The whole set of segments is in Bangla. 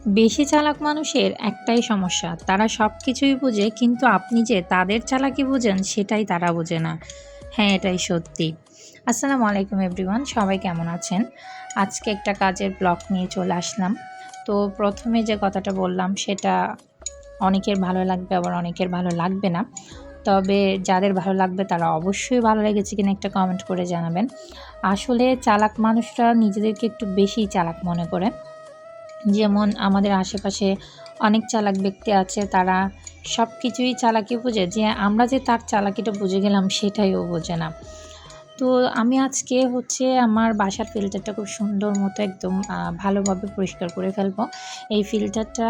বেশি চালাক মানুষের একটাই সমস্যা, তারা সব কিছুই বোঝে কিন্তু আপনি যে তাদের চালাকি বোঝেন সেটাই তারা বোঝে না। হ্যাঁ, এটাই সত্যি। আসসালামু আলাইকুম এভরিওয়ান, সবাই কেমন আছেন? আজকে একটা কাজের ব্লগ নিয়ে চলে আসলাম। তো প্রথমে যে কথাটা বললাম সেটা অনেকের ভালো লাগবে, আবার অনেকের ভালো লাগবে না। তবে যাদের ভালো লাগবে তারা অবশ্যই ভালো লেগেছে কিনা একটা কমেন্ট করে জানাবেন। আসলে চালাক মানুষরা নিজেদেরকে একটু বেশিই চালাক মনে করে। যেমন আমাদের আশেপাশে অনেক চালাক ব্যক্তি আছে, তারা সব কিছুই চালাকি বোঝে, যে আমরা যে তার চালাকিটা বুঝে গেলাম সেটাই ও বোঝে না। তো আমি আজকে আমার বাসার ফিল্টারটা খুব সুন্দর মতো একদম ভালোভাবে পরিষ্কার করে ফেলবো। এই ফিল্টারটা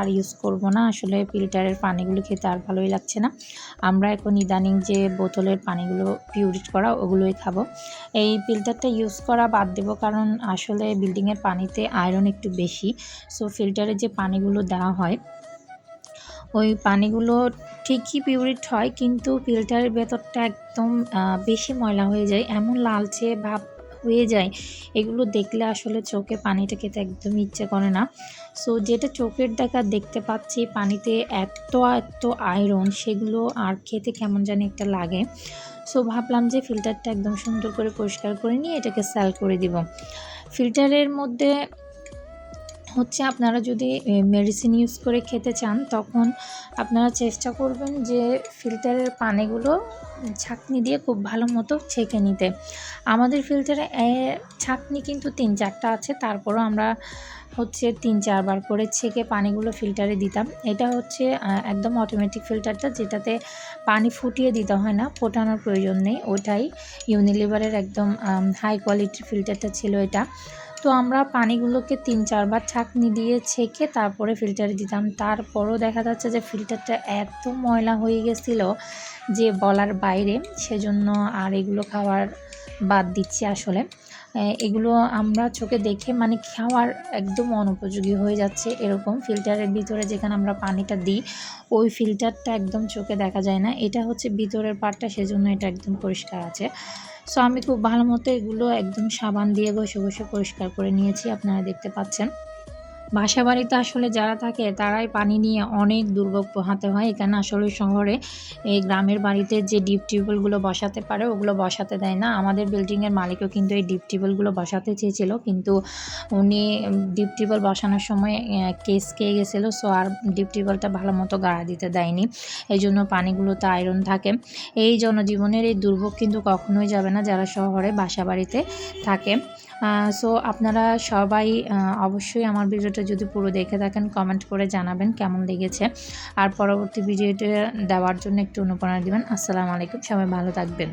আর ইউজ করব না। আসলে ফিল্টারের পানিগুলো খেতে আর ভালোই লাগছে না। আমরা এখন ইদানিং যে বোতলের পানিগুলো পিউরিট করা ওগুলোই খাবো। এই ফিল্টারটা ইউজ করা বাদ দেবো, কারণ আসলে বিল্ডিংয়ের পানিতে আয়রন একটু বেশি। সো ফিল্টারে যে পানিগুলো দেওয়া হয় ওই পানিগুলো ঠিকই পিউরিট হয়, কিন্তু ফিল্টারের ভেতরটা একদম বেশি ময়লা হয়ে যায়, এমন লালচে ভাব হয়ে যায়। এগুলো দেখলে আসলে চোখে পানিটা খেতে একদমই ইচ্ছে করে না। সো যেটা চোখের দেখা দেখতে পাচ্ছি পানিতে এত এত আয়রন, সেগুলো আর খেতে কেমন জানি একটা লাগে। সো ভাবলাম যে ফিল্টারটা একদম সুন্দর করে পরিষ্কার করে নিয়ে এটাকে সেল করে দিব। ফিল্টারের মধ্যে আপনারা যদি মেডিসিন ইউজ করে খেতে চান, তখন আপনারা চেষ্টা করবেন যে ফিল্টারের পানিগুলো ছাঁকনি দিয়ে খুব ভালো মতো ছেঁকে নিতে। আমাদের ফিল্টারে ছাঁকনি কিন্তু ৩-৪টা আছে, তারপরও আমরা ৩-৪ বার করে ছেঁকে পানিগুলো ফিল্টারে দিতাম। এটা একদম অটোমেটিক ফিল্টারটা, যেটাতে পানি ফুটিয়ে দিতে হয় না, ফোটানোর প্রয়োজন নেই। ওটাই ইউনিলিভারের একদম হাই কোয়ালিটির ফিল্টারটা ছিল এটা। তো আমরা পানিগুলোকে ৩-৪ বার ছাঁকনি দিয়ে ছেঁকে তারপরে ফিল্টারে দিতাম। তারপরও দেখা যাচ্ছে যে ফিল্টারটা এত ময়লা হয়ে গেছিলো যে বলার বাইরে। সেজন্য আর এগুলো খাওয়ার বাদ দিচ্ছি আসলে। এগুলো আমরা চোখে দেখে খাওয়ার একদম অনুপযোগী হয়ে যাচ্ছে এরকম। ফিল্টারের ভিতরে যেখানে আমরা পানিটা দিই ওই ফিল্টারটা একদম চোখে দেখা যায় না। এটা ভিতরের পার্টটা, সেজন্য এটা একদম পরিষ্কার আছে। সো আমি খুব ভালো মতো এগুলো একদম সাবান দিয়ে ঘষে ঘষে পরিষ্কার করে নিয়েছি, আপনারা দেখতে পাচ্ছেন। বাসাবাড়িতে আসলে যারা থাকে তারাই পানি নিয়ে অনেক দুর্ভোগ পোহাতে হয়। এখানে আসলে শহরে এই গ্রামের বাড়িতে যে ডিপ টিউবওয়েলগুলো বসাতে পারে ওগুলো বসাতে দেয় না। আমাদের বিল্ডিংয়ের মালিকও কিন্তু এই ডিপ টিউবওয়েলগুলো বসাতে চেয়েছিল, কিন্তু উনি ডিপ টিউবওয়েল বসানোর সময় কেস খেয়ে গেছিলো। সো আর ডিপ টিউবওয়েলটা ভালো মতো গাড়া দিতে দেয়নি। এই জন্য পানিগুলোতে আয়রন থাকে। এই জনজীবনের এই দুর্ভোগ কিন্তু কখনোই যাবে না যারা শহরে বাসাবাড়িতে থাকে। সো আপনারা সবাই অবশ্যই আমার ভিডিওটা যদি পুরো দেখে থাকেন কমেন্ট করে জানাবেন কেমন লেগেছে, আর পরবর্তী ভিডিওটা দেওয়ার জন্য একটু অনুপ্রেরণা দিবেন। আসসালামু আলাইকুম, সবাই ভালো থাকবেন।